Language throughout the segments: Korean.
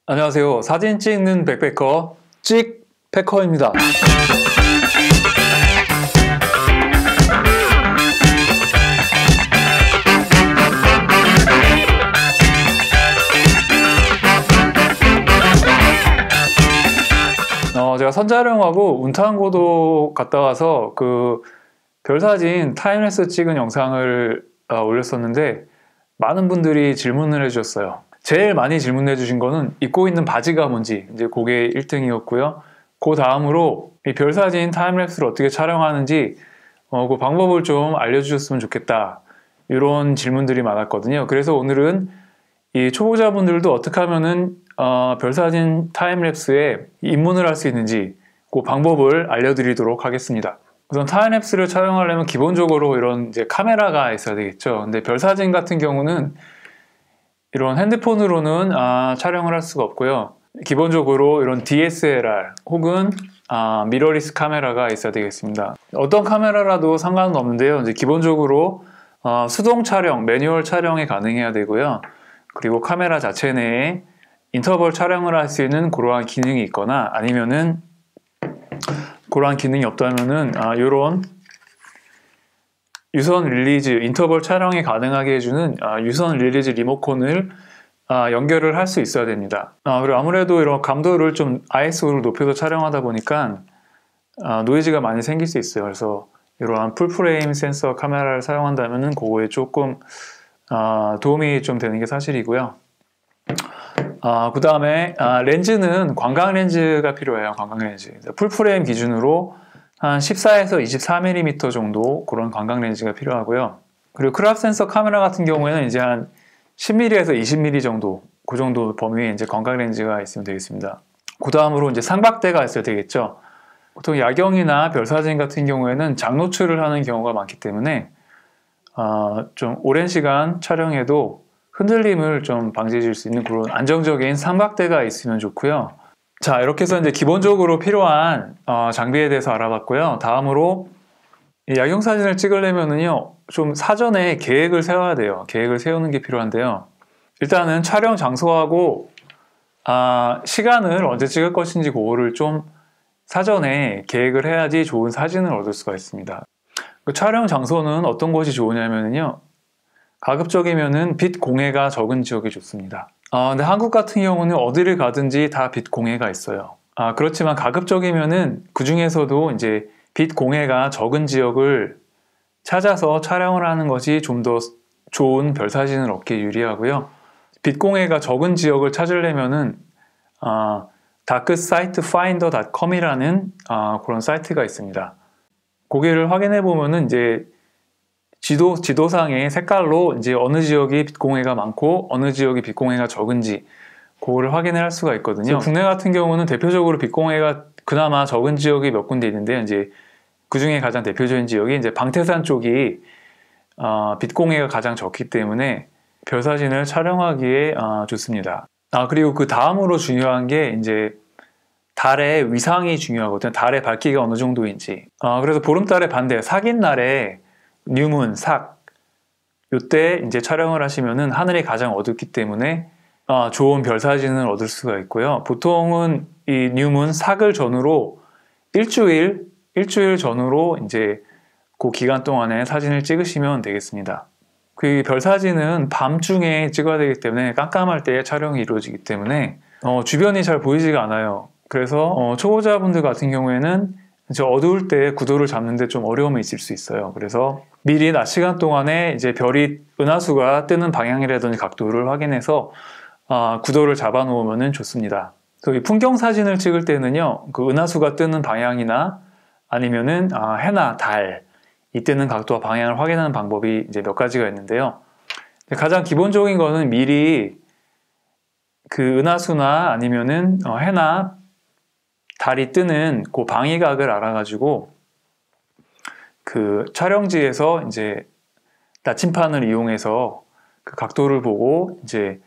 안녕하세요. 사진 찍는 백패커 찍패커입니다. 제가 선촬영하고 운탄고도 갔다 와서 그 별사진 타임랩스 찍은 영상을 올렸었는데 많은 분들이 질문을 해주셨어요. 제일 많이 질문해 주신 거는 입고 있는 바지가 뭔지, 이제 그게 1등이었고요. 그 다음으로 이 별사진 타임랩스를 어떻게 촬영하는지 그 방법을 좀 알려주셨으면 좋겠다, 이런 질문들이 많았거든요. 그래서 오늘은 이 초보자분들도 어떻게 하면은 별사진 타임랩스에 입문을 할 수 있는지 그 방법을 알려드리도록 하겠습니다. 우선 타임랩스를 촬영하려면 기본적으로 이런 이제 카메라가 있어야 되겠죠. 근데 별사진 같은 경우는 이런 핸드폰으로는 촬영을 할 수가 없고요. 기본적으로 이런 DSLR 혹은 미러리스 카메라가 있어야 되겠습니다. 어떤 카메라라도 상관은 없는데요. 이제 기본적으로 수동 촬영, 매뉴얼 촬영이 가능해야 되고요. 그리고 카메라 자체 내에 인터벌 촬영을 할 수 있는 그러한 기능이 있거나, 아니면은 그러한 기능이 없다면은 이런 유선 릴리즈, 인터벌 촬영이 가능하게 해주는 유선 릴리즈 리모컨을 연결을 할 수 있어야 됩니다. 그리고 아무래도 이런 감도를 좀 ISO를 높여서 촬영하다 보니까 노이즈가 많이 생길 수 있어요. 그래서 이러한 풀프레임 센서 카메라를 사용한다면은 그거에 조금 도움이 좀 되는 게 사실이고요. 그 다음에 렌즈는 관광 렌즈가 필요해요. 관광 렌즈. 풀프레임 기준으로 한 14에서 24mm 정도 그런 관광 렌즈가 필요하고요. 그리고 크롭 센서 카메라 같은 경우에는 이제 한 10mm에서 20mm 정도, 그 정도 범위에 이제 관광 렌즈가 있으면 되겠습니다. 그 다음으로 이제 삼각대가 있어야 되겠죠. 보통 야경이나 별사진 같은 경우에는 장노출을 하는 경우가 많기 때문에 좀 오랜 시간 촬영해도 흔들림을 좀 방지해 줄 수 있는 그런 안정적인 삼각대가 있으면 좋고요. 자, 이렇게 해서 이제 기본적으로 필요한 장비에 대해서 알아봤고요. 다음으로 야경 사진을 찍으려면은요, 좀 사전에 계획을 세워야 돼요. 계획을 세우는 게 필요한데요. 일단은 촬영 장소하고 시간을 언제 찍을 것인지 그거를 좀 사전에 계획을 해야지 좋은 사진을 얻을 수가 있습니다. 그 촬영 장소는 어떤 것이 좋으냐면요, 가급적이면은 빛 공해가 적은 지역이 좋습니다. 근데 한국 같은 경우는 어디를 가든지 다 빛 공해가 있어요. 그렇지만 가급적이면은 그 중에서도 이제 빛 공해가 적은 지역을 찾아서 촬영을 하는 것이 좀 더 좋은 별사진을 얻기에 유리하고요. 빛 공해가 적은 지역을 찾으려면은 darksitefinder.com이라는 그런 사이트가 있습니다. 고개를 확인해 보면은 이제 지도상의 색깔로 이제 어느 지역이 빛공해가 많고 어느 지역이 빛공해가 적은지 그거를 확인할 수가 있거든요. 국내 같은 경우는 대표적으로 빛공해가 그나마 적은 지역이 몇 군데 있는데요. 이제 그 중에 가장 대표적인 지역이 이제 방태산 쪽이 빛공해가 가장 적기 때문에 별사진을 촬영하기에 좋습니다. 그리고 그 다음으로 중요한 게 이제 달의 위상이 중요하거든요. 달의 밝기가 어느 정도인지. 그래서 보름달의 반대, 삭인 날에 뉴문, 삭, 이때 이제 촬영을 하시면은 하늘이 가장 어둡기 때문에 좋은 별 사진을 얻을 수가 있고요. 보통은 이 뉴문, 삭을 전후로 일주일 전후로 이제 그 기간 동안에 사진을 찍으시면 되겠습니다. 그 별 사진은 밤중에 찍어야 되기 때문에 깜깜할 때 촬영이 이루어지기 때문에 주변이 잘 보이지가 않아요. 그래서 초보자분들 같은 경우에는 이제 어두울 때 구도를 잡는데 좀 어려움이 있을 수 있어요. 그래서 미리 낮 시간 동안에 이제 별이 은하수가 뜨는 방향이라든지 각도를 확인해서 구도를 잡아 놓으면 좋습니다. 이 풍경 사진을 찍을 때는요, 그 은하수가 뜨는 방향이나 아니면은 해나 달, 이 뜨는 각도와 방향을 확인하는 방법이 이제 몇 가지가 있는데요. 가장 기본적인 거는 미리 그 은하수나 아니면은 해나 달이 뜨는 그 방위각을 알아가지고 그 촬영지에서 이제 나침판을 이용해서 그 각도를 보고 이제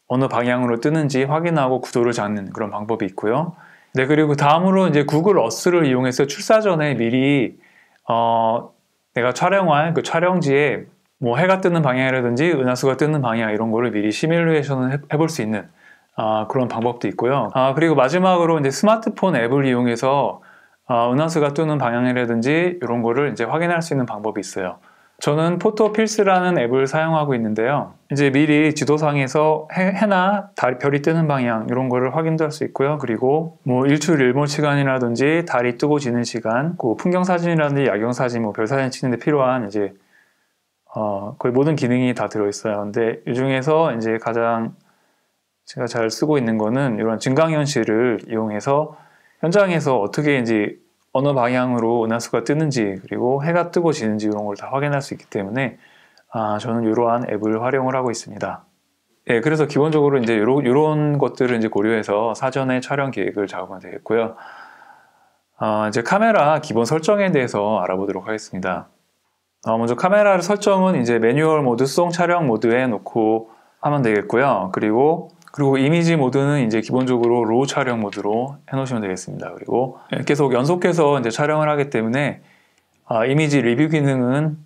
어느 방향으로 뜨는지 확인하고 구도를 잡는 그런 방법이 있고요. 네, 그리고 다음으로 이제 구글 어스를 이용해서 출사 전에 미리 내가 촬영할 그 촬영지에 뭐 해가 뜨는 방향이라든지 은하수가 뜨는 방향 이런 거를 미리 시뮬레이션을 해볼 수 있는 그런 방법도 있고요. 그리고 마지막으로 이제 스마트폰 앱을 이용해서 은하수가 뜨는 방향이라든지 이런 거를 이제 확인할 수 있는 방법이 있어요. 저는 포토필스라는 앱을 사용하고 있는데요. 이제 미리 지도상에서 해나 별이 뜨는 방향 이런 거를 확인도 할 수 있고요. 그리고 뭐 일출 일몰 시간이라든지 달이 뜨고 지는 시간, 그 풍경 사진이라든지 야경 사진, 뭐 별 사진 찍는데 필요한 이제 거의 모든 기능이 다 들어있어요. 근데 이 중에서 이제 가장 제가 잘 쓰고 있는 거는 이런 증강현실을 이용해서 현장에서 어떻게 이제 어느 방향으로 은하수가 뜨는지 그리고 해가 뜨고 지는지 이런 걸 다 확인할 수 있기 때문에 저는 이러한 앱을 활용을 하고 있습니다. 예, 그래서 기본적으로 이제 이런 것들을 이제 고려해서 사전에 촬영 계획을 잡으면 되겠고요. 이제 카메라 기본 설정에 대해서 알아보도록 하겠습니다. 먼저 카메라 설정은 이제 매뉴얼 모드, 수동 촬영 모드에 놓고 하면 되겠고요. 그리고 이미지 모드는 이제 기본적으로 로우 촬영 모드로 해놓으시면 되겠습니다. 그리고 계속 연속해서 이제 촬영을 하기 때문에 이미지 리뷰 기능은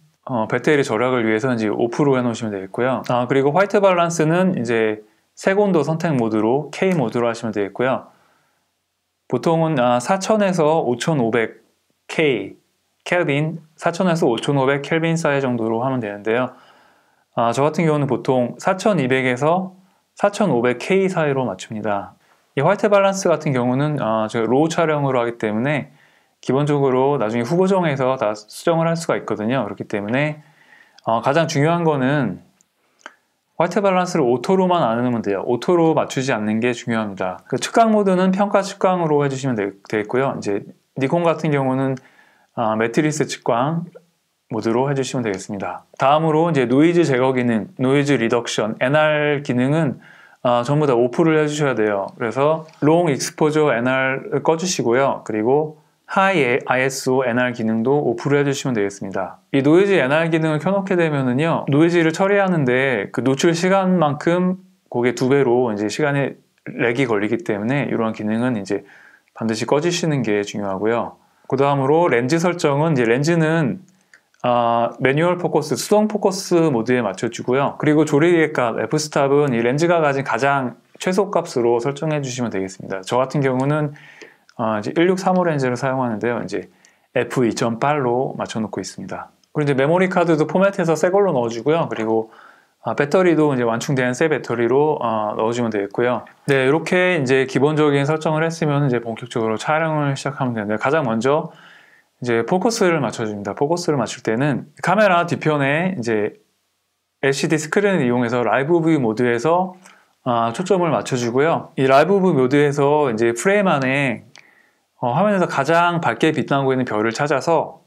배터리 절약을 위해서 이제 오프로 해놓으시면 되겠고요. 그리고 화이트 밸런스는 이제 색온도 선택 모드로 K 모드로 하시면 되겠고요. 보통은 4000에서 5500K 켈빈, 4000에서 5500 켈빈 사이 정도로 하면 되는데요. 저 같은 경우는 보통 4200에서 4500K 사이로 맞춥니다. 이 화이트 밸런스 같은 경우는 제가 로우 촬영으로 하기 때문에 기본적으로 나중에 후보정에서 다 수정을 할 수가 있거든요. 그렇기 때문에 가장 중요한 거는 화이트 밸런스를 오토로만 안 해놓으면 돼요. 오토로 맞추지 않는 게 중요합니다. 그 측강 모드는 평가 측강으로 해주시면 되겠고요. 이제 니콘 같은 경우는 매트리스 측강 모드로 해주시면 되겠습니다. 다음으로 이제 노이즈 제거 기능, 노이즈 리덕션, NR 기능은 전부 다 오프를 해주셔야 돼요. 그래서 롱 익스포저 NR을 꺼주시고요. 그리고 하이 ISO NR 기능도 오프를 해주시면 되겠습니다. 이 노이즈 NR 기능을 켜놓게 되면은요, 노이즈를 처리하는데 그 노출 시간만큼 그게 2배로 이제 시간에 렉이 걸리기 때문에 이런 기능은 이제 반드시 꺼주시는 게 중요하고요. 그 다음으로 렌즈 설정은 이제 렌즈는 매뉴얼 포커스, 수동 포커스 모드에 맞춰주고요. 그리고 조리개 값, f-stop은 이 렌즈가 가진 가장 최소 값으로 설정해 주시면 되겠습니다. 저 같은 경우는 이제 1635 렌즈를 사용하는데요. 이제 f2.8로 맞춰놓고 있습니다. 그리고 이제 메모리 카드도 포맷해서 새 걸로 넣어주고요. 그리고 배터리도 이제 완충된 새 배터리로 넣어주면 되겠고요. 네, 이렇게 이제 기본적인 설정을 했으면 이제 본격적으로 촬영을 시작하면 되는데 가장 먼저 이제 포커스를 맞춰줍니다. 포커스를 맞출 때는 카메라 뒤편에 이제 LCD 스크린을 이용해서 라이브 뷰 모드에서 초점을 맞춰주고요. 이 라이브 뷰 모드에서 이제 프레임 안에 화면에서 가장 밝게 빛나고 있는 별을 찾아서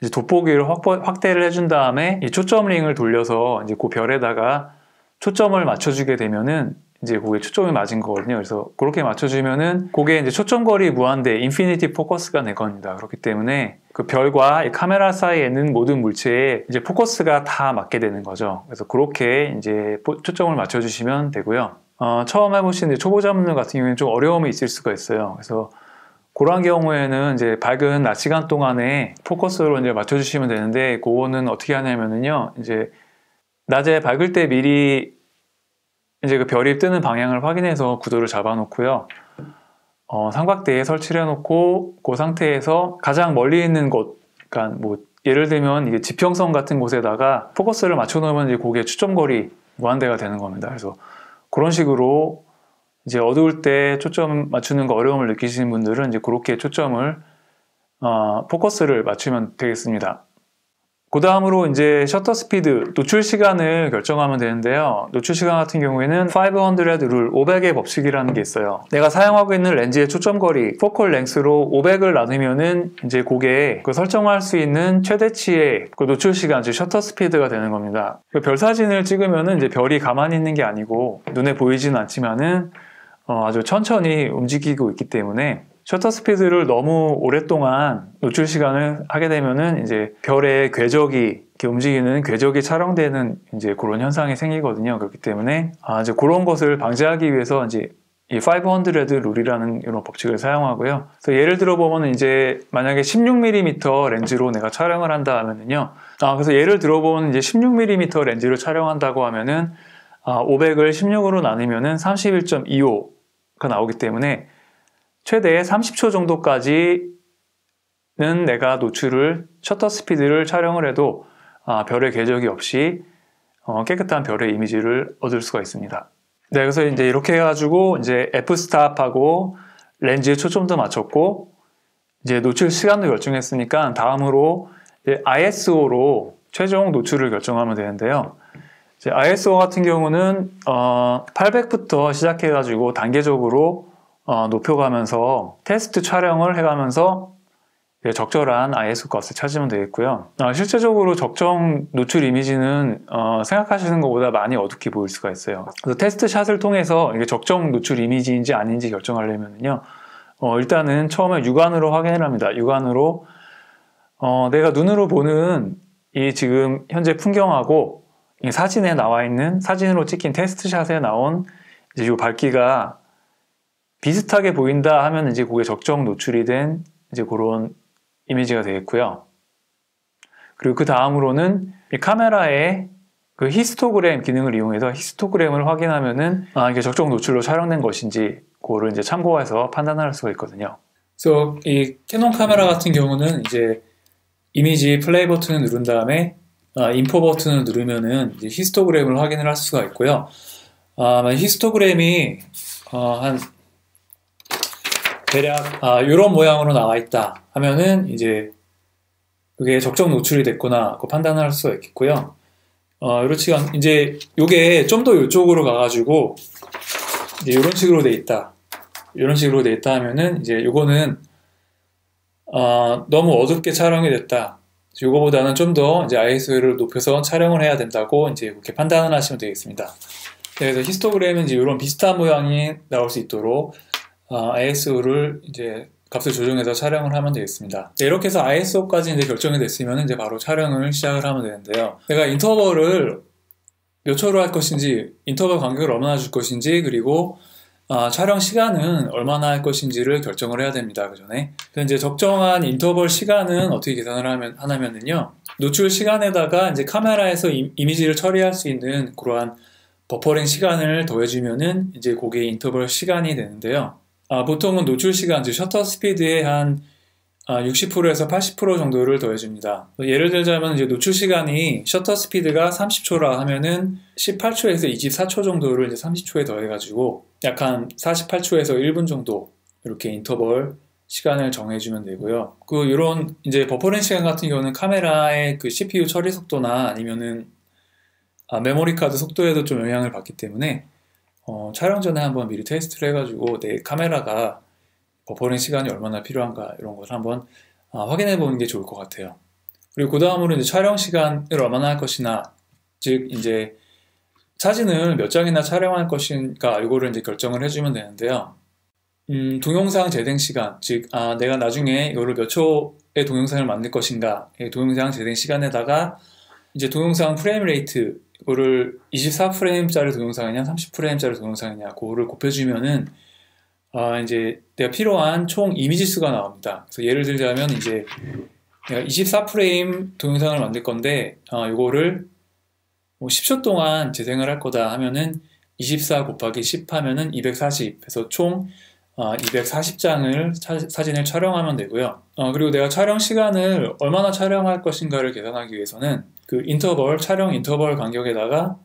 이제 돋보기를 확대를 해준 다음에 이 초점 링을 돌려서 이제 그 별에다가 초점을 맞춰주게 되면은 이제 그게 초점이 맞은 거거든요. 그래서 그렇게 맞춰주면은 그게 이제 초점거리 무한대 인피니티 포커스가 될 겁니다. 그렇기 때문에 그 별과 이 카메라 사이에 있는 모든 물체에 이제 포커스가 다 맞게 되는 거죠. 그래서 그렇게 이제 초점을 맞춰주시면 되고요. 처음 해보시는 초보자분들 같은 경우에는 좀 어려움이 있을 수가 있어요. 그래서 그런 경우에는 이제 밝은 낮 시간 동안에 포커스로 이제 맞춰주시면 되는데 그거는 어떻게 하냐면은요. 이제 낮에 밝을 때 미리 이제 그 별이 뜨는 방향을 확인해서 구도를 잡아놓고요. 삼각대에 설치를 해놓고 그 상태에서 가장 멀리 있는 곳, 그러니까 뭐 예를 들면 이게 지평선 같은 곳에다가 포커스를 맞춰놓으면 이제 그게 초점거리 무한대가 되는 겁니다. 그래서 그런 식으로 이제 어두울 때 초점 맞추는 거 어려움을 느끼시는 분들은 이제 그렇게 초점을 포커스를 맞추면 되겠습니다. 그 다음으로 이제 셔터 스피드, 노출 시간을 결정하면 되는데요. 노출 시간 같은 경우에는 500 룰, 500의 법칙이라는 게 있어요. 내가 사용하고 있는 렌즈의 초점거리, 포컬 랭스로 500을 나누면은 이제 그게 그 설정할 수 있는 최대치의 그 노출 시간, 즉 셔터 스피드가 되는 겁니다. 그 별 사진을 찍으면은 이제 별이 가만히 있는 게 아니고 눈에 보이지는 않지만은 아주 천천히 움직이고 있기 때문에 셔터 스피드를 너무 오랫동안 노출 시간을 하게 되면은 이제 별의 궤적이 이렇게 움직이는 궤적이 촬영되는 이제 그런 현상이 생기거든요. 그렇기 때문에 이제 그런 것을 방지하기 위해서 이제 이 500 룰이라는 이런 법칙을 사용하고요. 그래서 예를 들어 보면 이제 만약에 16mm 렌즈로 내가 촬영을 한다 하면은요. 그래서 예를 들어 보면 이제 16mm 렌즈로 촬영한다고 하면은 500을 16으로 나누면은 31.25가 나오기 때문에 최대 30초 정도까지는 내가 셔터 스피드를 촬영을 해도 별의 궤적이 없이 깨끗한 별의 이미지를 얻을 수가 있습니다. 네, 그래서 이제 이렇게 해가지고 이제 f-stop하고 렌즈에 초점도 맞췄고 이제 노출 시간도 결정했으니까 다음으로 ISO로 최종 노출을 결정하면 되는데요. 이제 ISO 같은 경우는 800부터 시작해가지고 단계적으로 높여가면서 테스트 촬영을 해가면서 적절한 ISO 값을 찾으면 되겠고요. 실제적으로 적정 노출 이미지는 생각하시는 것보다 많이 어둡게 보일 수가 있어요. 그래서 테스트 샷을 통해서 이게 적정 노출 이미지인지 아닌지 결정하려면요, 일단은 처음에 육안으로 확인을 합니다. 육안으로 내가 눈으로 보는 이 지금 현재 풍경하고 이 사진에 나와 있는 사진으로 찍힌 테스트 샷에 나온 이제 이 밝기가 비슷하게 보인다 하면 이제 그게 적정 노출이 된 이제 그런 이미지가 되겠고요. 그리고 그 다음으로는 이 카메라의 그 히스토그램 기능을 이용해서 히스토그램을 확인하면은 이게 적정 노출로 촬영된 것인지 그거를 이제 참고해서 판단할 수가 있거든요. 그래서 이 캐논 카메라 같은 경우는 이제 이미지 플레이 버튼을 누른 다음에 인포 버튼을 누르면은 이제 히스토그램을 확인을 할 수가 있고요. 히스토그램이 한 대략 이런 모양으로 나와 있다 하면은 이제 그게 적정 노출이 됐구나 그 판단을 할 수가 있겠고요. 이렇지가 이제 요게 좀 더 이쪽으로 가가지고 이제 이런 식으로 돼 있다, 이런 식으로 돼 있다 하면은 이제 요거는 너무 어둡게 촬영이 됐다, 요거보다는 좀 더 이제 ISO를 높여서 촬영을 해야 된다고 이제 그렇게 판단을 하시면 되겠습니다. 그래서 히스토그램은 이제 이런 비슷한 모양이 나올 수 있도록 ISO를 이제 값을 조정해서 촬영을 하면 되겠습니다. 네, 이렇게 해서 ISO까지 이제 결정이 됐으면 이제 바로 촬영을 시작을 하면 되는데요. 내가 인터벌을 몇 초로 할 것인지, 인터벌 간격을 얼마나 줄 것인지, 그리고 촬영 시간은 얼마나 할 것인지를 결정을 해야 됩니다. 그 전에. 그래서 이제 적정한 인터벌 시간은 어떻게 계산을 하냐면요, 노출 시간에다가 이제 카메라에서 이미지를 처리할 수 있는 그러한 버퍼링 시간을 더해주면은 이제 그게 인터벌 시간이 되는데요. 보통은 노출 시간, 즉 셔터 스피드의 한 60%에서 80% 정도를 더해줍니다. 예를 들자면 이제 노출 시간이 셔터 스피드가 30초라 하면은 18초에서 24초 정도를 이제 30초에 더해가지고 약 한 48초에서 1분 정도 이렇게 인터벌 시간을 정해주면 되고요. 이런 이제 버퍼링 시간 같은 경우는 카메라의 그 CPU 처리 속도나 아니면은 메모리 카드 속도에도 좀 영향을 받기 때문에 촬영 전에 한번 미리 테스트를 해가지고 내 카메라가 버퍼링 시간이 얼마나 필요한가 이런 것을 한번 확인해 보는 게 좋을 것 같아요. 그리고 그 다음으로 이제 촬영 시간을 얼마나 할 것이나, 즉 이제 사진을 몇 장이나 촬영할 것인가 이거를 이제 결정을 해주면 되는데요. 동영상 재생 시간, 즉 내가 나중에 이거를 몇 초의 동영상을 만들 것인가, 동영상 재생 시간에다가 이제 동영상 프레임 레이트, 이거를 24프레임짜리 동영상이냐 30프레임짜리 동영상이냐 그거를 곱해주면은 이제 내가 필요한 총 이미지 수가 나옵니다. 그래서 예를 들자면 이제 내가 24프레임 동영상을 만들 건데 이거를 10초 동안 재생을 할 거다 하면은 24 곱하기 10 하면은 240 해서 총 240장을 사진을 촬영하면 되고요. 그리고 내가 촬영 시간을 얼마나 촬영할 것인가를 계산하기 위해서는 그 인터벌, 촬영 인터벌 간격에다가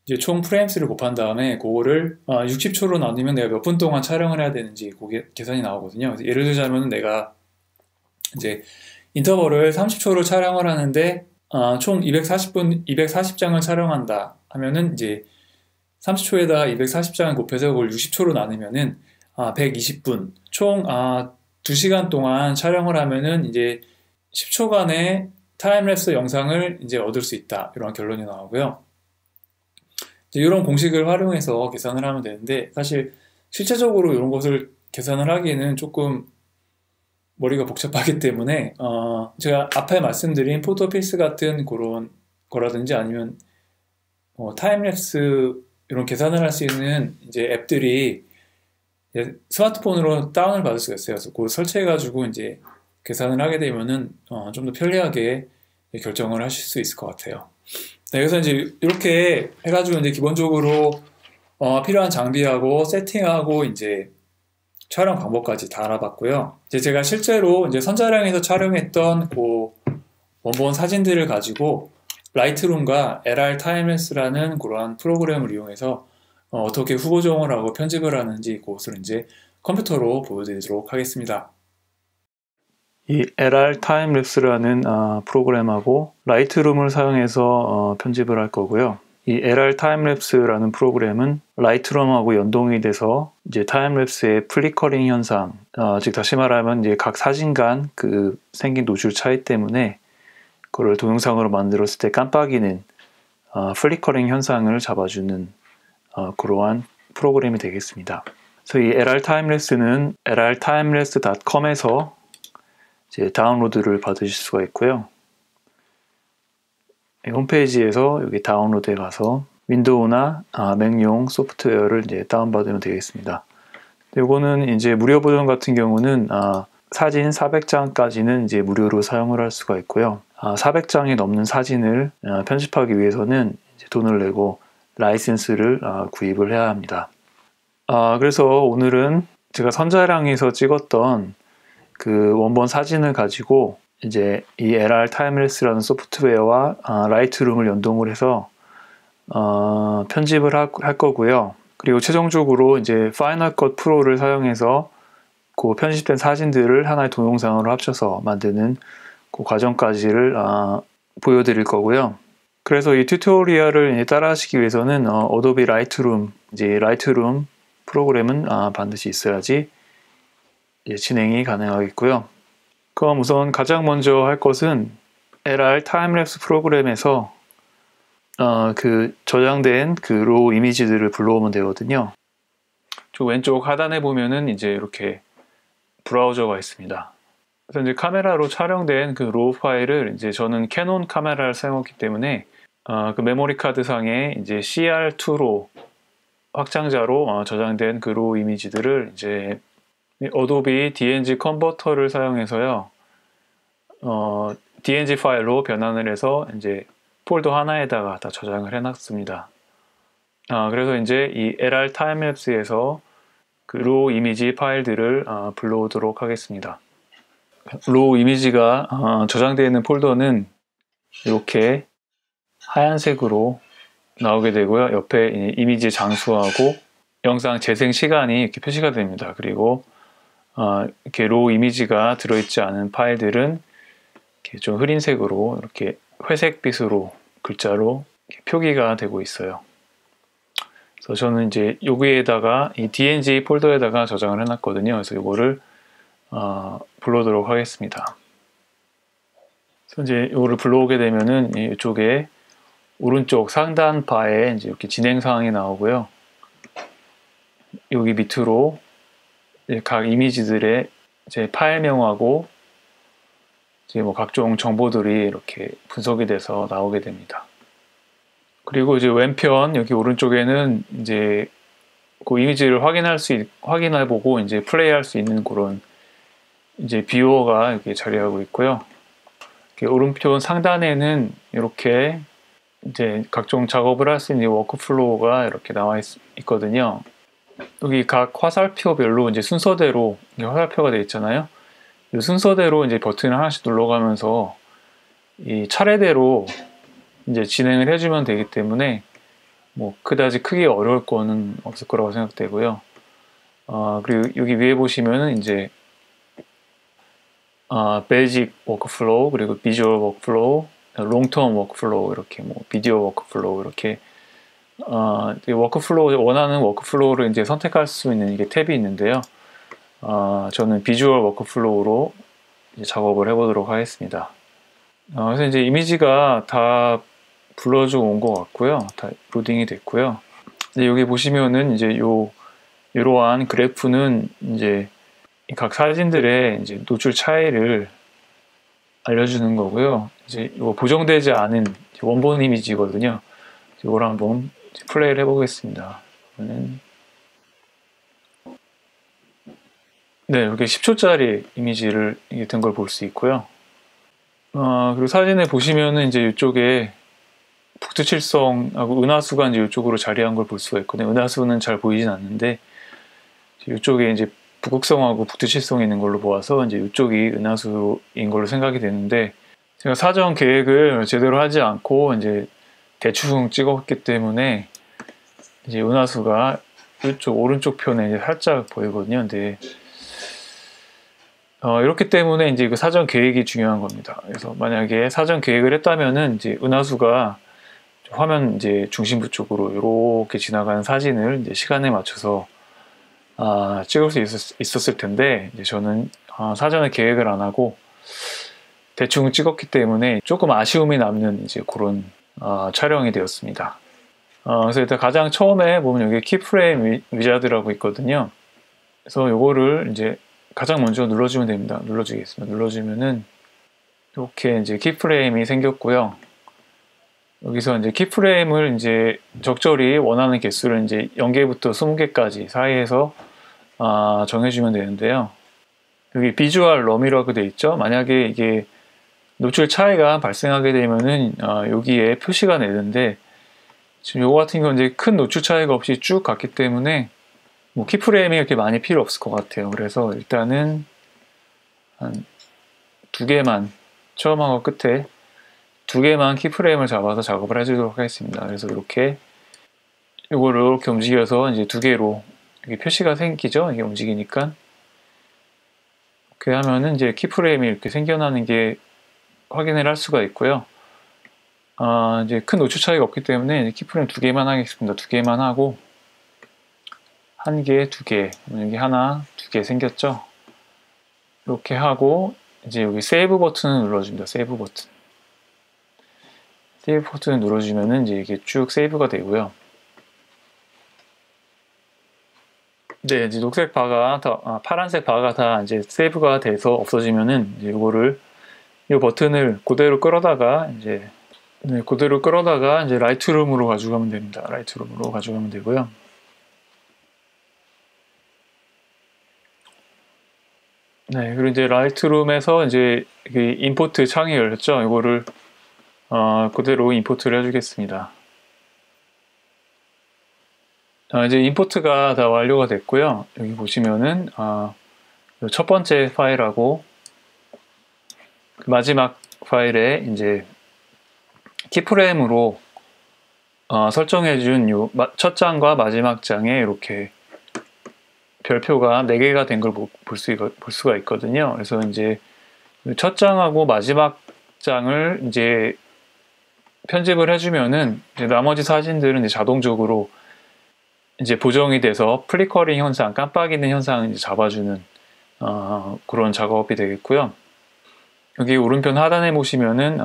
이제 총 프레임 수를 곱한 다음에 그거를 60초로 나누면 내가 몇 분 동안 촬영을 해야 되는지 그게 계산이 나오거든요. 그래서 예를 들자면 내가 이제 인터벌을 30초로 촬영을 하는데 총 240장을 촬영한다 하면은 이제 30초에다가 240장을 곱해서 그걸 60초로 나누면은 120분, 총 2시간 동안 촬영을 하면은 이제 10초간의 타임랩스 영상을 이제 얻을 수 있다, 이런 결론이 나오고요. 이런 공식을 활용해서 계산을 하면 되는데, 사실 실제적으로 이런 것을 계산을 하기에는 조금 머리가 복잡하기 때문에 제가 앞에 말씀드린 포토필스 같은 그런 거라든지 아니면 타임랩스 이런 계산을 할 수 있는 이제 앱들이 스마트폰으로 다운을 받을 수가 있어요. 그래서 그걸 설치해가지고 이제 계산을 하게 되면은 좀 더 편리하게 결정을 하실 수 있을 것 같아요. 네, 그래서 이제 이렇게 해가지고 이제 기본적으로 필요한 장비하고 세팅하고 이제 촬영 방법까지 다 알아봤고요. 이제 제가 실제로 이제 선자량에서 촬영했던 그 원본 사진들을 가지고 라이트룸과 LR 타임랩스라는 그러한 프로그램을 이용해서 어떻게 후보 조정을 하고 편집을 하는지 그것을 이제 컴퓨터로 보여드리도록 하겠습니다. 이 LR 타임랩스라는 프로그램하고 라이트룸을 사용해서 편집을 할 거고요. 이 LR 타임랩스라는 프로그램은 라이트룸하고 연동이 돼서 이제 타임랩스의 플리커링 현상, 즉 다시 말하면 이제 각 사진 간 그 생긴 노출 차이 때문에 그걸 동영상으로 만들었을 때 깜빡이는 플리커링 현상을 잡아주는 그러한 프로그램이 되겠습니다. 그래서 이 LR 타임랩스는 lrtimelapse.com에서 이제 다운로드를 받으실 수가 있고요. 홈페이지에서 여기 다운로드에 가서 윈도우나 맥용 소프트웨어를 이제 다운받으면 되겠습니다. 이거는 이제 무료 버전 같은 경우는 사진 400장까지는 이제 무료로 사용을 할 수가 있고요. 400장이 넘는 사진을 편집하기 위해서는 이제 돈을 내고 라이센스를 구입을 해야 합니다. 그래서 오늘은 제가 선자량에서 찍었던 그 원본 사진을 가지고 이제 이 LR 타임랩스라는 소프트웨어와 라이트룸을 연동을 해서 편집을 할 거고요. 그리고 최종적으로 이제 파이널 컷 프로를 사용해서 그 편집된 사진들을 하나의 동영상으로 합쳐서 만드는 그 과정까지를 보여드릴 거고요. 그래서 이 튜토리얼을 따라 하시기 위해서는 어도비 라이트룸, 이제 라이트룸 프로그램은 반드시 있어야지 진행이 가능하겠고요. 그럼 우선 가장 먼저 할 것은 LR 타임랩스 프로그램에서 그 저장된 그 로우 이미지들을 불러오면 되거든요. 저 왼쪽 하단에 보면은 이제 이렇게 브라우저가 있습니다. 그래서 이제 카메라로 촬영된 그 로우 파일을 이제 저는 캐논 카메라를 사용했기 때문에 그 메모리 카드 상에 이제 CR2로 확장자로 저장된 그 로우 이미지들을 이제 어도비 DNG 컨버터를 사용해서요, DNG 파일로 변환을 해서 이제 폴더 하나에다가 다 저장을 해놨습니다. 그래서 이제 이 LR 타임랩스에서 그 로우 이미지 파일들을 불러오도록 하겠습니다. 로우 이미지가 저장되어 있는 폴더는 이렇게 하얀색으로 나오게 되고요. 옆에 이미지 장수하고 영상 재생 시간이 이렇게 표시가 됩니다. 그리고 이렇게 로우 이미지가 들어있지 않은 파일들은 이렇게 좀 흐린 색으로 이렇게 회색빛으로 글자로 이렇게 표기가 되고 있어요. 그래서 저는 이제 여기에다가 이 DNG 폴더에다가 저장을 해놨거든요. 그래서 이거를 불러오도록 하겠습니다. 그래서 이제 이거를 불러오게 되면은 이쪽에 오른쪽 상단 바에 이제 이렇게 진행 사항이 나오고요. 여기 밑으로 각 이미지들의 이제 파일명하고 이제 뭐 각종 정보들이 이렇게 분석이 돼서 나오게 됩니다. 그리고 이제 왼편 여기 오른쪽에는 이제 그 이미지를 확인해보고 이제 플레이할 수 있는 그런 이제 뷰어가 이렇게 자리하고 있고요. 이렇게 오른편 상단에는 이렇게 이제 각종 작업을 할 수 있는 워크플로우가 이렇게 나와 있거든요. 여기 각 화살표별로 이제 순서대로 화살표가 되어 있잖아요. 이 순서대로 이제 버튼을 하나씩 눌러가면서 이 차례대로 이제 진행을 해주면 되기 때문에 뭐 그다지 크게 어려울 거는 없을 거라고 생각되고요. 그리고 여기 위에 보시면은 이제 베이직 워크플로우, 그리고 비주얼 워크플로우, 롱텀 워크플로우, 이렇게 뭐 비디오 워크플로우, 이렇게 워크플로우, 원하는 워크플로우를 이제 선택할 수 있는 이게 탭이 있는데요. 저는 비주얼 워크플로우로 이제 작업을 해보도록 하겠습니다. 그래서 이제 이미지가 다 불러주고 온 것 같고요. 다 로딩이 됐고요. 이제 여기 보시면은 이제 이러한 그래프는 이제 각 사진들의 이제 노출 차이를 알려주는 거고요. 이제 이거 보정되지 않은 원본 이미지거든요. 이걸 한번 플레이를 해보겠습니다. 네, 이렇게 10초짜리 이미지를 든 걸 볼 수 있고요. 그리고 사진에 보시면은 이제 이쪽에 북두칠성하고 은하수가 이제 이쪽으로 자리한 걸 볼 수가 있거든요. 은하수는 잘 보이진 않는데 이쪽에 이제 북극성하고 북두칠성이 있는 걸로 보아서 이제 이쪽이 은하수인 걸로 생각이 되는데, 제가 사전 계획을 제대로 하지 않고 이제 대충 찍었기 때문에 이제 은하수가 이쪽 오른쪽 편에 이제 살짝 보이거든요. 근데 이렇기 때문에 이제 그 사전 계획이 중요한 겁니다. 그래서 만약에 사전 계획을 했다면은 이제 은하수가 화면 이제 중심부 쪽으로 이렇게 지나가는 사진을 이제 시간에 맞춰서 찍을 수 있었을 텐데, 이제 저는 사전에 계획을 안 하고 대충 찍었기 때문에 조금 아쉬움이 남는 이제 그런 촬영이 되었습니다. 그래서 일단 가장 처음에 보면 여기 키프레임 위자드라고 있거든요. 그래서 요거를 이제 가장 먼저 눌러주면 됩니다. 눌러주겠습니다. 눌러주면은 이렇게 이제 키프레임이 생겼고요. 여기서 이제 키프레임을 이제 적절히 원하는 개수를 이제 0개부터 20개까지 사이에서 정해주면 되는데요. 여기 비주얼 럼이라고 되어 있죠. 만약에 이게 노출 차이가 발생하게 되면은 여기에 표시가 되는데, 지금 요거 같은 경우는 이제 큰 노출 차이가 없이 쭉 갔기 때문에 뭐 키프레임이 이렇게 많이 필요 없을 것 같아요. 그래서 일단은 한 2개만, 처음하고 끝에 2개만 키프레임을 잡아서 작업을 해주도록 하겠습니다. 그래서 이렇게 이거를 이렇게 움직여서 이제 2개로 이게 표시가 생기죠. 이게 움직이니까 이렇게 하면은 이제 키프레임이 이렇게 생겨나는 게 확인을 할 수가 있고요. 이제 큰 노출 차이가 없기 때문에 키프레임 2개만 하겠습니다. 2개만 하고 1개, 2개, 여기 하나, 2개 생겼죠. 이렇게 하고 이제 여기 세이브 버튼을 눌러줍니다. 세이브 버튼. 세이브 버튼을 눌러주면은 이제 이게 쭉 세이브가 되고요. 네, 이제 녹색 바가 다, 파란색 바가 다 이제 세이브가 돼서 없어지면은 이제 이거를 이 버튼을 그대로 끌어다가 이제 그대로 끌어다가 이제 라이트룸으로 가져가면 됩니다. 라이트룸으로 가져가면 되고요. 네, 그리고 이제 라이트룸에서 이제 임포트 창이 열렸죠. 이거를 그대로 임포트를 해주겠습니다. 이제 임포트가 다 완료가 됐고요. 여기 보시면은 첫 번째 파일하고 그 마지막 파일에 이제 키프레임으로 설정해준 요 첫 장과 마지막 장에 이렇게 별표가 4개가 된 걸 볼 수가 있거든요. 그래서 이제 첫 장하고 마지막 장을 이제 편집을 해주면은 이제 나머지 사진들은 이제 자동적으로 이제 보정이 돼서 플리커링 현상, 깜빡이는 현상을 이제 잡아주는 그런 작업이 되겠고요. 여기 오른편 하단에 보시면은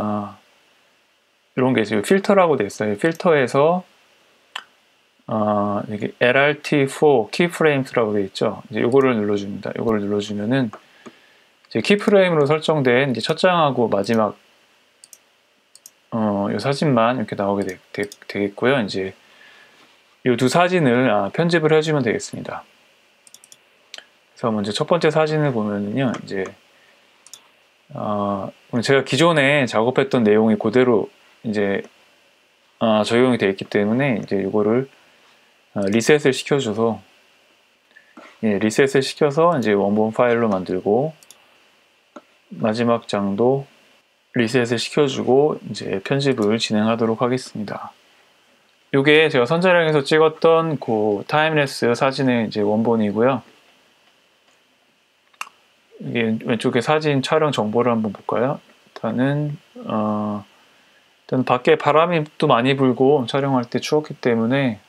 이런 게 있어요. 필터라고 되어 있어요. 필터에서 여기 LRT4 키프레임스라고 되어 있죠. 이제 요거를 눌러줍니다. 요거를 눌러주면은 이제 키프레임으로 설정된 이제 첫 장하고 마지막 요 사진만 이렇게 나오게 되겠고요. 이제 이 두 사진을 편집을 해주면 되겠습니다. 그래서 먼저 첫 번째 사진을 보면은요, 이제 제가 기존에 작업했던 내용이 그대로 이제 적용이 되어 있기 때문에 이제 이거를 리셋을 시켜줘서 리셋을 시켜서 이제 원본 파일로 만들고 마지막 장도 리셋을 시켜주고 이제 편집을 진행하도록 하겠습니다. 이게 제가 선촬영에서 찍었던 그 타임랩스 사진의 이제 원본이고요. 이게 왼쪽에 사진 촬영 정보를 한번 볼까요? 일단 밖에 바람이 또 많이 불고 촬영할 때 추웠기 때문에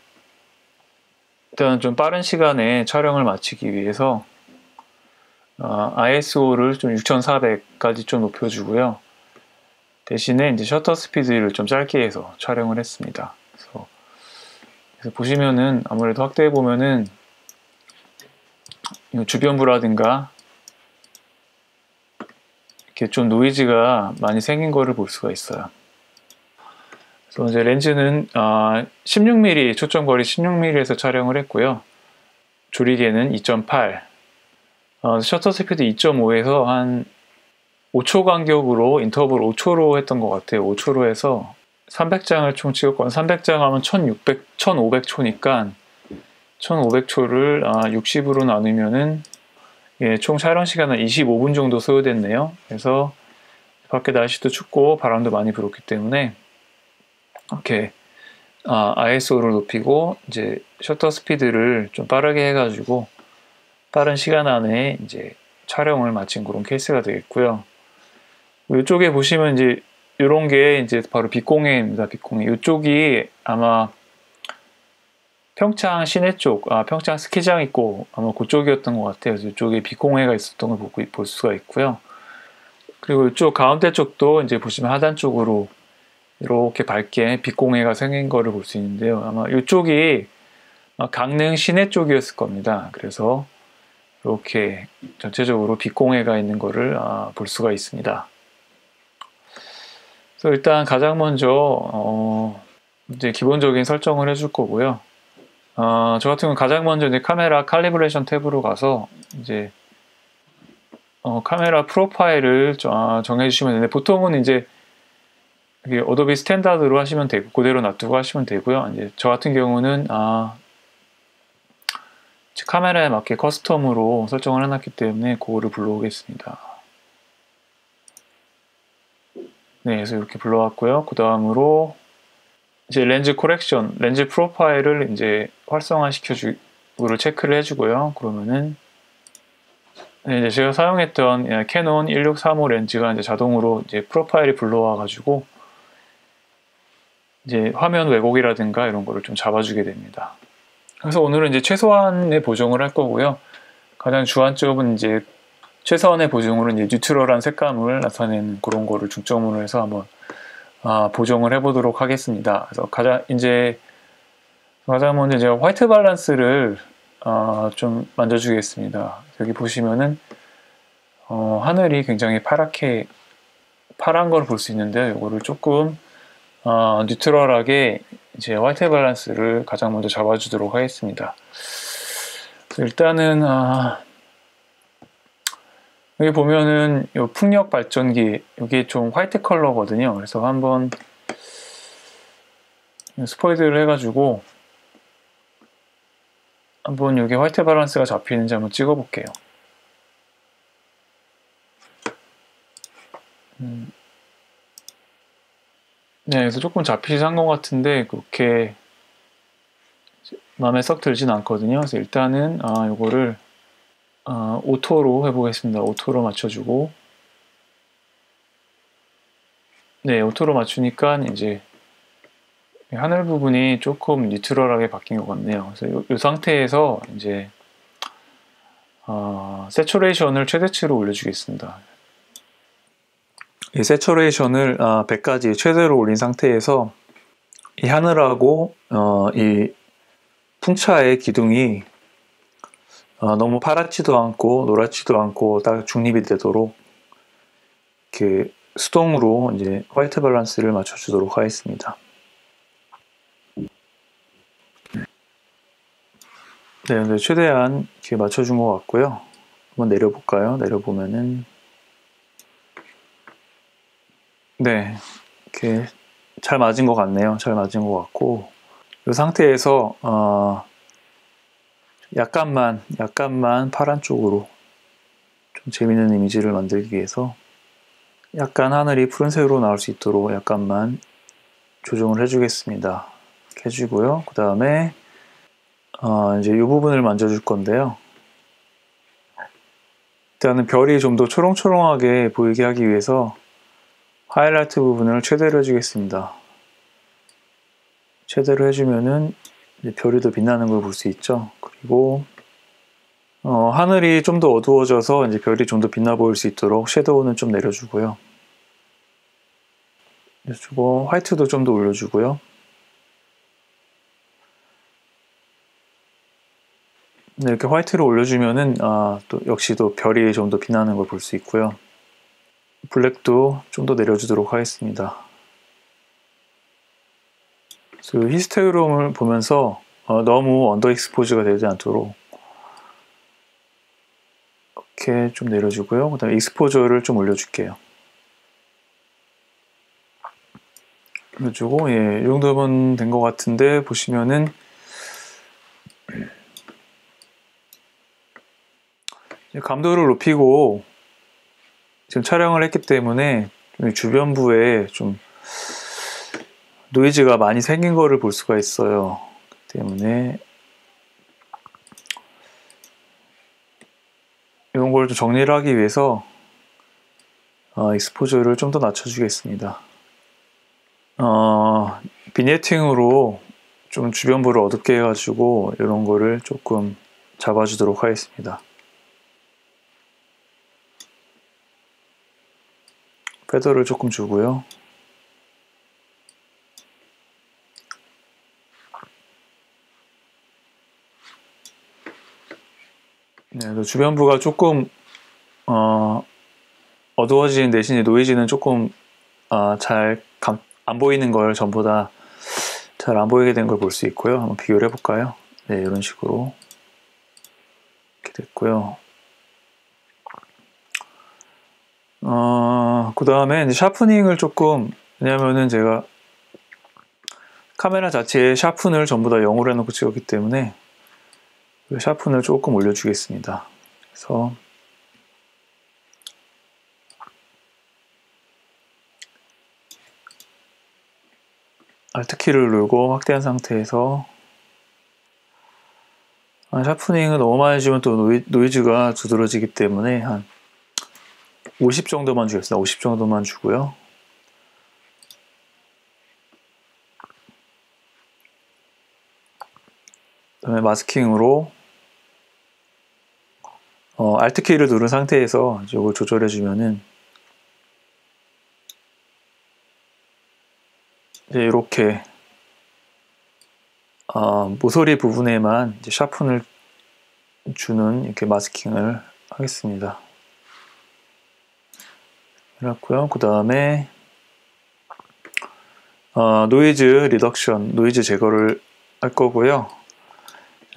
일단 좀 빠른 시간에 촬영을 마치기 위해서 ISO를 좀 6400까지 좀 높여주고요. 대신에 이제 셔터 스피드를 좀 짧게 해서 촬영을 했습니다. 그래서 보시면은 아무래도 확대해 보면은 주변부라든가 이렇게 좀 노이즈가 많이 생긴 거를 볼 수가 있어요. 그래서 이제 렌즈는 16mm 초점거리 16mm에서 촬영을 했고요. 조리개는 2.8, 셔터 스피드 2.5에서 한 5초 간격으로 인터벌 5초로 했던 것 같아요. 5초로 해서 300장을 총 찍었거나 300장 하면 1500초니까 1500초를 60으로 나누면은 예, 총 촬영 시간은 25분 정도 소요됐네요. 그래서 밖에 날씨도 춥고 바람도 많이 불었기 때문에 이렇게 ISO를 높이고 이제 셔터 스피드를 좀 빠르게 해가지고 빠른 시간 안에 이제 촬영을 마친 그런 케이스가 되겠고요. 이쪽에 보시면 이제 이런 게 이제 바로 빛공해입니다. 빛공해. 이쪽이 아마 평창 시내 쪽, 평창 스키장 있고 아마 그쪽이었던 것 같아요. 그래서 이쪽에 빛공해가 있었던 걸 볼 수가 있고요. 그리고 이쪽 가운데 쪽도 이제 보시면 하단 쪽으로 이렇게 밝게 빛공해가 생긴 거를 볼 수 있는데요. 아마 이쪽이 강릉 시내 쪽이었을 겁니다. 그래서 이렇게 전체적으로 빛공해가 있는 거를 볼 수가 있습니다. 그래서 일단 가장 먼저 이제 기본적인 설정을 해줄 거고요. 저 같은 경우는 가장 먼저 이제 카메라 칼리브레이션 탭으로 가서 이제 카메라 프로파일을 정해주시면 되는데 보통은 이제 어도비 스탠다드로 하시면 되고 그대로 놔두고 하시면 되고요. 이제 저 같은 경우는 카메라에 맞게 커스텀으로 설정을 해놨기 때문에 그거를 불러오겠습니다. 네, 그래서 이렇게 불러왔고요. 그 다음으로 이제 렌즈 코렉션, 렌즈 프로파일을 이제 활성화시켜주고를 체크를 해주고요. 그러면은 네, 이제 제가 사용했던 캐논 1635 렌즈가 이제 자동으로 이제 프로파일이 불러와가지고 이제 화면 왜곡이라든가 이런 거를 좀 잡아주게 됩니다. 그래서 오늘은 이제 최소한의 보정을 할 거고요. 가장 주안점은 이제 최소한의 보정으로 이제 뉴트럴한 색감을 나타내는 그런 거를 중점으로 해서 한번 보정을 해보도록 하겠습니다. 그래서 가장 먼저 제가 화이트 밸런스를 좀 만져주겠습니다. 여기 보시면은 하늘이 굉장히 파란 걸 볼 수 있는데요. 이거를 조금 뉴트럴하게 이제 화이트 밸런스를 가장 먼저 잡아주도록 하겠습니다. 일단은 여기 보면은 이 풍력 발전기 이게 좀 화이트 컬러거든요. 그래서 한번 스포이드를 해가지고 한번 여기 화이트 밸런스가 잡히는지 한번 찍어 볼게요. 네, 그래서 조금 잡히신 것 같은데 그렇게 마음에 썩 들진 않거든요. 그래서 일단은 이거를 오토로 해보겠습니다. 오토로 맞춰주고 네, 오토로 맞추니까 이제 하늘 부분이 조금 뉴트럴하게 바뀐 것 같네요. 그래서 이 상태에서 이제 세츄레이션을 최대치로 올려주겠습니다. 이 세츄레이션을 100까지 최대로 올린 상태에서 이 하늘하고 이 풍차의 기둥이 너무 파랗지도 않고 노랗지도 않고 딱 중립이 되도록 이렇게 수동으로 이제 화이트 밸런스를 맞춰주도록 하겠습니다. 네, 근데 최대한 이렇게 맞춰준 것 같고요. 한번 내려볼까요? 내려보면은 네, 이렇게 잘 맞은 것 같네요. 잘 맞은 것 같고 이 상태에서 약간만 파란 쪽으로 좀 재밌는 이미지를 만들기 위해서 약간 하늘이 푸른색으로 나올 수 있도록 약간만 조정을 해주겠습니다. 이렇게 해주고요. 그 다음에 이제 이 부분을 만져줄 건데요. 일단은 별이 좀 더 초롱초롱하게 보이게 하기 위해서 하이라이트 부분을 최대로 해주겠습니다. 최대로 해주면은 이제 별이 더 빛나는 걸 볼 수 있죠. 그리고 하늘이 좀 더 어두워져서 이제 별이 좀 더 빛나 보일 수 있도록 섀도우는 좀 내려주고요. 그리고 화이트도 좀 더 올려주고요. 네, 이렇게 화이트를 올려주면은 또 역시 또 별이 좀 더 빛나는 걸 볼 수 있고요. 블랙도 좀 더 내려주도록 하겠습니다. 그 히스테리움을 보면서 너무 언더 익스포즈가 되지 않도록 이렇게 좀 내려주고요. 그 다음에 익스포저를 좀 올려줄게요. 해주고, 예, 이 정도면 된 것 같은데, 보시면은, 감도를 높이고, 지금 촬영을 했기 때문에, 주변부에 좀, 노이즈가 많이 생긴 거를 볼 수가 있어요. 그 때문에, 이런 걸 좀 정리를 하기 위해서, 익스포저를 좀 더 낮춰주겠습니다. 비니에팅으로 좀 주변부를 어둡게 해가지고 이런 거를 조금 잡아주도록 하겠습니다. 패더를 조금 주고요. 네, 주변부가 조금 어두워지는 대신에 노이즈는 조금 잘 안 보이는 걸 전보다 잘 안 보이게 된 걸 볼 수 있고요. 한번 비교를 해볼까요? 네, 이런 식으로 이렇게 됐고요. 그 다음에 이제 샤프닝을 조금, 왜냐면은 제가 카메라 자체에 샤픈을 전부 다 0으로 해놓고 찍었기 때문에 샤픈을 조금 올려주겠습니다. 그래서 Alt키를 누르고 확대한 상태에서 샤프닝을 너무 많이 주면 또 노이즈가 두드러지기 때문에 한 50 정도만 주겠습니다. 50 정도만 주고요. 그 다음에 마스킹으로 Alt키를 누른 상태에서 이걸 조절해 주면은 이제 이렇게 모서리 부분에만 이제 샤픈을 주는 이렇게 마스킹을 하겠습니다. 해놨고요. 그 다음에 노이즈 리덕션, 노이즈 제거를 할 거고요.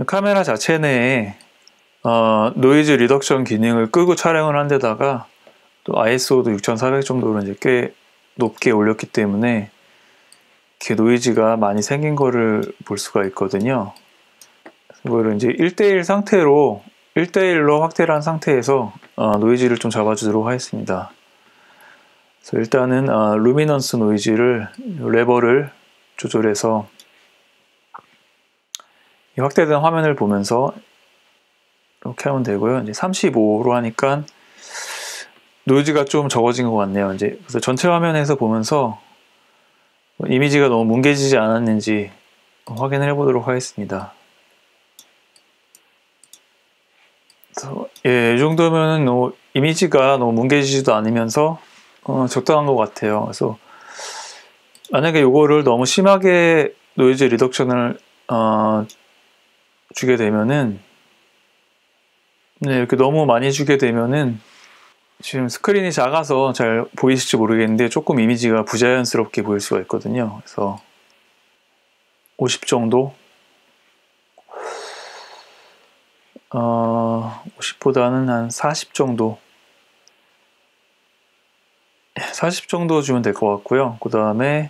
카메라 자체 내에 노이즈 리덕션 기능을 끄고 촬영을 한 데다가 또 ISO도 6400 정도로 이제 꽤 높게 올렸기 때문에 이렇게 노이즈가 많이 생긴 거를 볼 수가 있거든요. 이거를 이제 1대1 상태로 1대1로 확대를 한 상태에서 노이즈를 좀 잡아주도록 하겠습니다. 그래서 일단은 루미넌스 노이즈를 레버를 조절해서 이 확대된 화면을 보면서 이렇게 하면 되고요. 이제 35로 하니까 노이즈가 좀 적어진 것 같네요. 이제 그래서 전체 화면에서 보면서 이미지가 너무 뭉개지지 않았는지 확인을 해보도록 하겠습니다. 그래서 이 정도면 이미지가 너무 뭉개지지도 않으면서 적당한 것 같아요. 그래서 만약에 이거를 너무 심하게 노이즈 리덕션을 주게 되면은 이렇게 너무 많이 주게 되면은 지금 스크린이 작아서 잘 보이실지 모르겠는데 조금 이미지가 부자연스럽게 보일 수가 있거든요. 그래서 50 정도 50보다는 한 40 정도 40 정도 주면 될 것 같고요. 그 다음에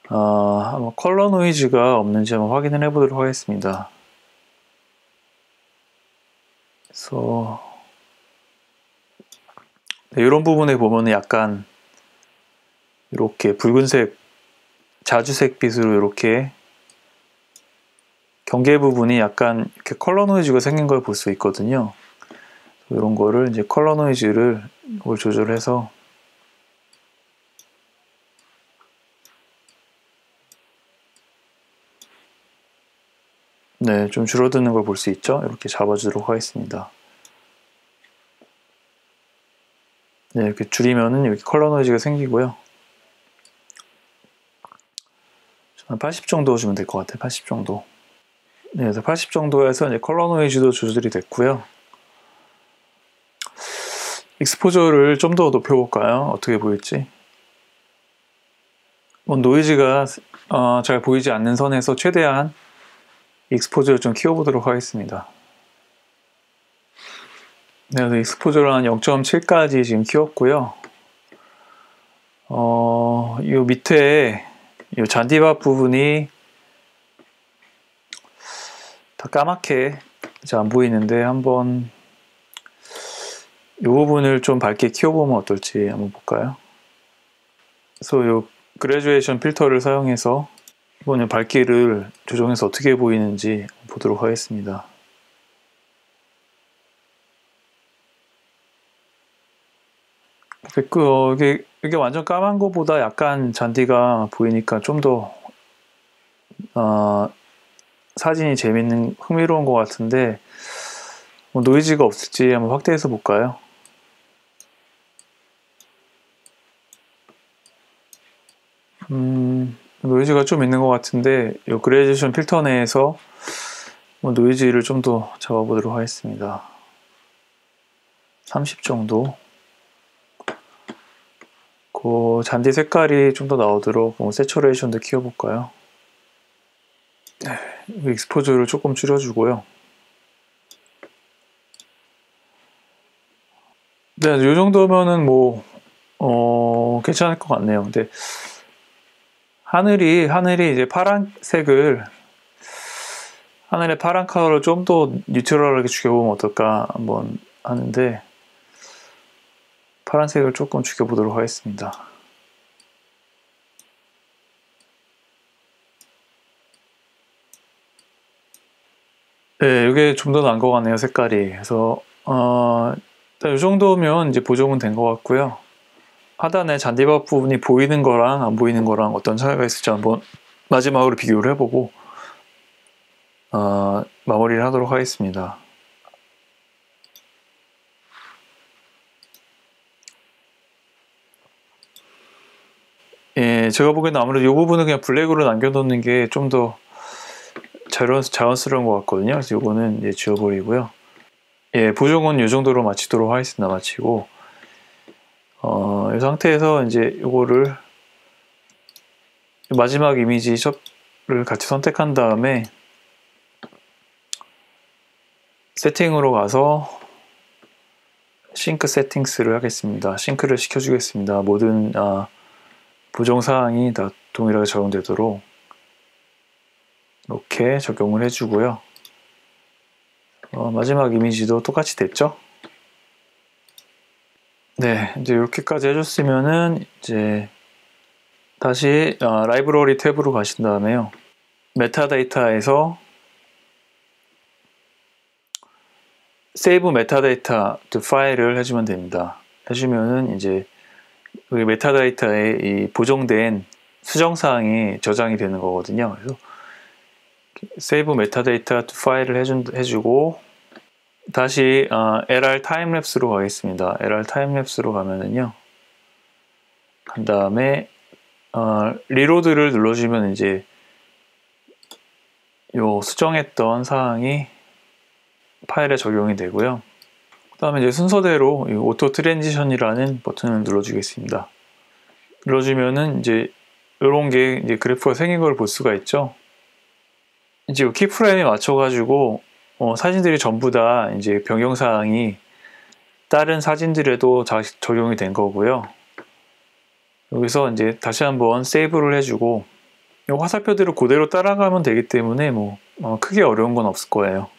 한번 컬러 노이즈가 없는지 한번 확인을 해보도록 하겠습니다. 그래서 네, 이런 부분에 보면 약간 이렇게 붉은색 자주색 빛으로 이렇게 경계 부분이 약간 이렇게 컬러 노이즈가 생긴 걸 볼 수 있거든요. 이런 거를 이제 컬러 노이즈를 조절해서 네, 좀 줄어드는 걸 볼 수 있죠. 이렇게 잡아주도록 하겠습니다. 네, 이렇게 줄이면은 여기 컬러 노이즈가 생기고요. 한 80 정도 주면 될 것 같아요. 80 정도. 네, 그래서 80 정도에서 이제 컬러 노이즈도 조절이 됐고요. 익스포저를 좀 더 높여볼까요? 어떻게 보일지. 노이즈가 잘 보이지 않는 선에서 최대한 익스포저를 좀 키워보도록 하겠습니다. 네, 그래서 익스포저를 한 0.7까지 지금 키웠고요. 요 밑에 요 잔디밭 부분이 다 까맣게 이제 안 보이는데 한번 이 부분을 좀 밝게 키워보면 어떨지 한번 볼까요? 그래서 요 그래듀에이션 필터를 사용해서 이번에 밝기를 조정해서 어떻게 보이는지 보도록 하겠습니다. 이게 완전 까만 것보다 약간 잔디가 보이니까 좀 더 사진이 재밌는 흥미로운 것 같은데 뭐 노이즈가 없을지 한번 확대해서 볼까요? 노이즈가 좀 있는 것 같은데 이 그래듀에이션 필터 내에서 뭐 노이즈를 좀 더 잡아보도록 하겠습니다. 30 정도. 그 잔디 색깔이 좀 더 나오도록 세츄레이션도 키워볼까요? 네, 익스포저를 조금 줄여주고요. 네, 이 정도면은 뭐 괜찮을 것 같네요. 근데 하늘이 이제 파란색을 하늘의 파란 컬러를 좀 더 뉴트럴하게 죽여보면 어떨까 한번 하는데 파란색을 조금 죽여보도록 하겠습니다. 네, 이게 좀 더 나은 것 같네요, 색깔이. 그래서 이 정도면 이제 보정은 된 것 같고요. 하단에 잔디밭 부분이 보이는 거랑 안 보이는 거랑 어떤 차이가 있을지 한번 마지막으로 비교를 해보고 마무리를 하도록 하겠습니다. 예, 제가 보기에는 아무래도 이 부분은 그냥 블랙으로 남겨놓는 게 좀 더 자연스러운 것 같거든요. 그래서 이거는 이제 지워버리고요. 예, 보정은 이 정도로 마치도록 하겠습니다. 마치고 이 상태에서 이제 이거를 마지막 이미지를 같이 선택한 다음에 세팅으로 가서 싱크 세팅스를 하겠습니다. 싱크를 시켜주겠습니다. 모든 보정사항이 다 동일하게 적용되도록 이렇게 적용을 해주고요. 마지막 이미지도 똑같이 됐죠? 네, 이제 이렇게까지 해줬으면은 이제 다시 라이브러리 탭으로 가신 다음에요. 메타데이터에서 세이브 메타데이터 to 파일을 해주면 됩니다. 해주면은 이제 여기 메타데이터에 이 보정된 수정사항이 저장이 되는 거거든요. 그래서 세이브 메타데이터 to 파일을 해주고 다시 LR 타임랩스로 가겠습니다. LR 타임랩스로 가면은요. 간 다음에 리로드를 눌러주면 이제 요 수정했던 사항이 파일에 적용이 되고요. 그 다음에 이제 순서대로 이 오토 트랜지션이라는 버튼을 눌러주겠습니다. 눌러주면은 이제 이런 게 이제 그래프가 생긴 걸 볼 수가 있죠. 이제 이 키프레임에 맞춰가지고 사진들이 전부 다 이제 변경사항이 다른 사진들에도 적용이 된 거고요. 여기서 이제 다시 한번 세이브를 해주고 이 화살표대로 그대로 따라가면 되기 때문에 뭐 크게 어려운 건 없을 거예요.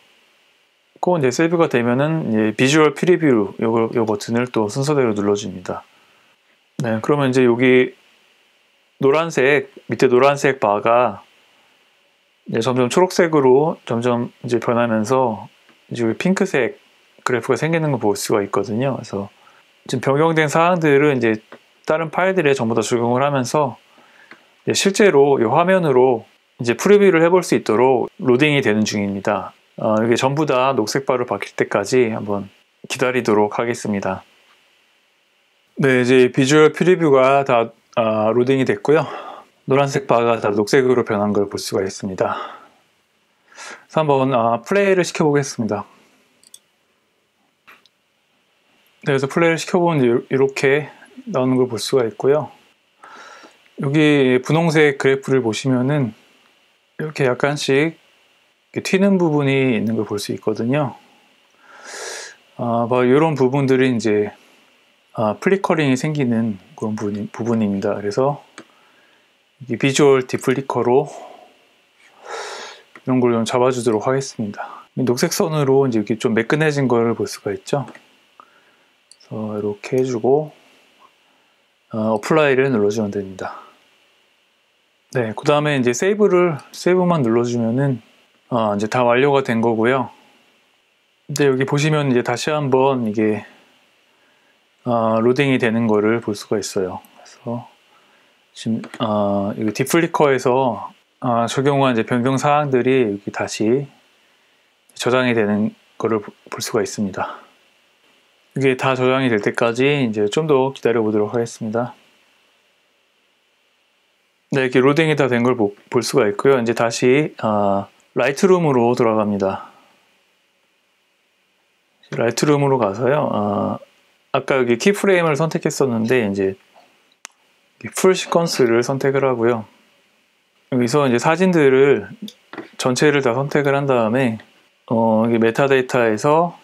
그 이제 세이브가 되면은 이제 비주얼 프리뷰 요 버튼을 또 순서대로 눌러줍니다. 네, 그러면 이제 여기 노란색 밑에 노란색 바가 이제 점점 초록색으로 점점 이제 변하면서 이제 핑크색 그래프가 생기는 걸 볼 수가 있거든요. 그래서 지금 변경된 사항들은 이제 다른 파일들에 전부 다 적용을 하면서 실제로 이 화면으로 이제 프리뷰를 해볼 수 있도록 로딩이 되는 중입니다. 이게 전부 다 녹색 바로 바뀔 때까지 한번 기다리도록 하겠습니다. 네, 이제 비주얼 프리뷰가 다 로딩이 됐고요. 노란색 바가 다 녹색으로 변한 걸 볼 수가 있습니다. 그래서 한번 플레이를 시켜보겠습니다. 네, 그래서 플레이를 시켜보면 이렇게 나오는 걸 볼 수가 있고요. 여기 분홍색 그래프를 보시면은 이렇게 약간씩 튀는 부분이 있는 걸 볼 수 있거든요. 바로 이런 부분들이 이제 플리커링이 생기는 그런 부분입니다. 그래서 이 비주얼 디플리커로 이런 걸 좀 잡아주도록 하겠습니다. 녹색 선으로 이제 이렇게 좀 매끈해진 거를 볼 수가 있죠. 그래서 이렇게 해주고 어플라이를 눌러주면 됩니다. 네, 그 다음에 이제 세이브만 눌러주면은 이제 다 완료가 된 거고요. 근데 여기 보시면 이제 다시 한번 이게 로딩이 되는 거를 볼 수가 있어요. 그래서 지금 이거 디플리커에서 적용한 이제 변경 사항들이 여기 다시 저장이 되는 거를 볼 수가 있습니다. 이게 다 저장이 될 때까지 이제 좀 더 기다려 보도록 하겠습니다. 네, 이렇게 로딩이 다 된 걸 볼 수가 있고요. 이제 다시 라이트룸으로 돌아갑니다. 라이트룸으로 가서요. 아까 여기 키프레임을 선택했었는데 이제 풀 시퀀스를 선택을 하고요. 여기서 이제 사진들을 전체를 다 선택을 한 다음에 여기 메타데이터에서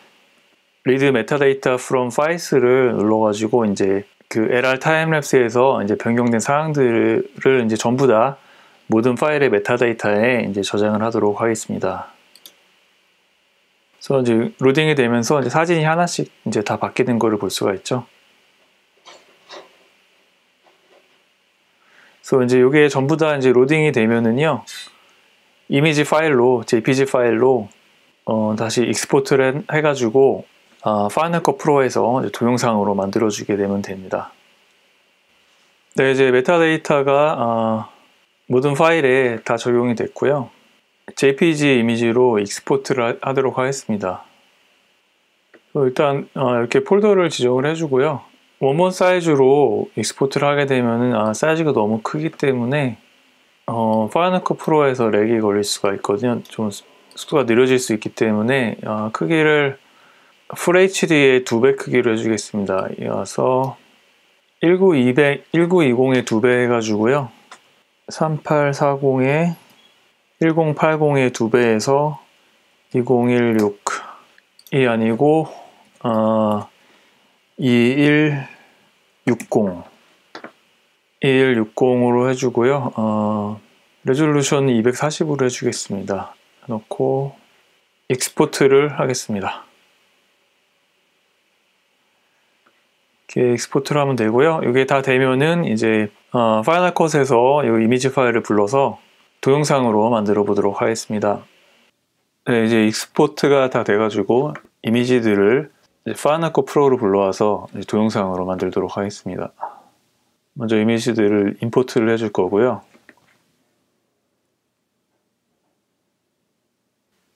read metadata from files를 눌러가지고 이제 그 LR 타임랩스에서 이제 변경된 사항들을 이제 전부 다 모든 파일의 메타데이터에 이제 저장을 하도록 하겠습니다. 그래서 이제 로딩이 되면서 이제 사진이 하나씩 이제 다 바뀌는 거를 볼 수가 있죠. 그래서 이제 이게 전부 다 이제 로딩이 되면은요, 이미지 파일로, JPG 파일로 다시 익스포트를 해가지고 파이널 컷 프로에서 이제 동영상으로 만들어주게 되면 됩니다. 네, 이제 메타데이터가 모든 파일에 다 적용이 됐고요. JPG 이미지로 익스포트를 하도록 하겠습니다. 일단 이렇게 폴더를 지정을 해주고요. 원본 사이즈로 익스포트를 하게 되면은 사이즈가 너무 크기 때문에 파이널 컷 프로에서 렉이 걸릴 수가 있거든요. 좀 속도가 느려질 수 있기 때문에 크기를 풀 HD의 2배 크기로 해주겠습니다. 이어서 1920의 2배 해가지고요. 3840의 1080의 2배에서 2016이 아니고 2160으로 해주고요. 레졸루션 240으로 해주겠습니다. 넣고 익스포트를 하겠습니다. 이렇게 익스포트를 하면 되고요. 이게 다 되면은 이제 파이널 컷에서 이 이미지 파일을 불러서 동영상으로 만들어 보도록 하겠습니다. 네, 이제 익스포트가 다 돼가지고 이미지들을 파이널 컷 프로로 불러와서 동영상으로 만들도록 하겠습니다. 먼저 이미지들을 임포트를 해줄 거고요.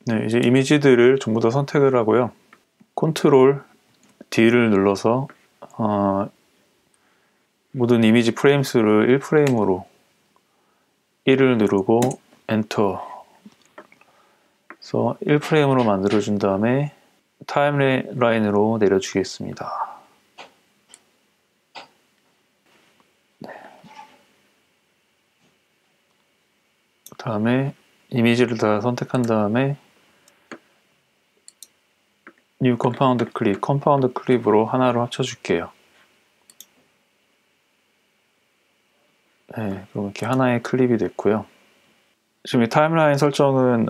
네, 이제 이미지들을 전부 다 선택을 하고요. 컨트롤 D를 눌러서 모든 이미지 프레임 수를 1프레임으로 1을 누르고 엔터. 그래서 1프레임으로 만들어 준 다음에 타임라인으로 내려주겠습니다. 네. 그 다음에 이미지를 다 선택한 다음에 New Compound Clip, 컴파운드 클립으로 하나로 합쳐줄게요. 네, 그럼 이렇게 하나의 클립이 됐고요. 지금 이 타임라인 설정은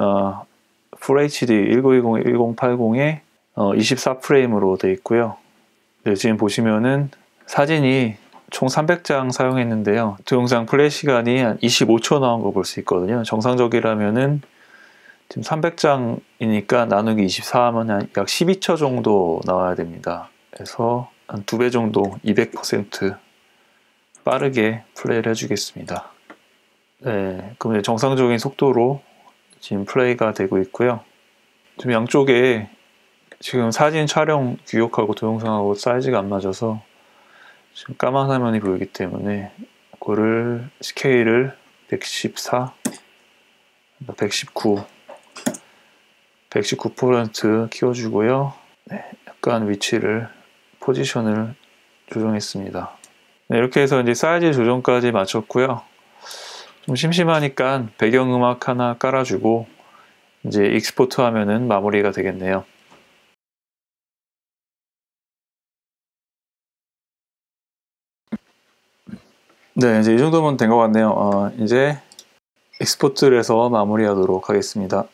Full HD 1920, 1080에 24프레임으로 되어 있고요. 네, 지금 보시면은 사진이 총 300장 사용했는데요. 동영상 플레이 시간이 한 25초 나온 거 볼 수 있거든요. 정상적이라면은 지금 300장이니까 나누기 24하면 한 약 12초 정도 나와야 됩니다. 그래서 한 2배 정도 200% 빠르게 플레이를 해주겠습니다. 네, 그럼 정상적인 속도로 지금 플레이가 되고 있고요. 지금 양쪽에 지금 사진 촬영 규격하고 동영상하고 사이즈가 안 맞아서 지금 까만 화면이 보이기 때문에 그거를 스케일을 114, 119% 키워주고요. 네, 약간 포지션을 조정했습니다. 네, 이렇게 해서 이제 사이즈 조정까지 마쳤고요. 좀 심심하니까 배경음악 하나 깔아주고 이제 익스포트 하면은 마무리가 되겠네요. 네, 이제 이 정도면 된 것 같네요. 이제 익스포트를 해서 마무리하도록 하겠습니다.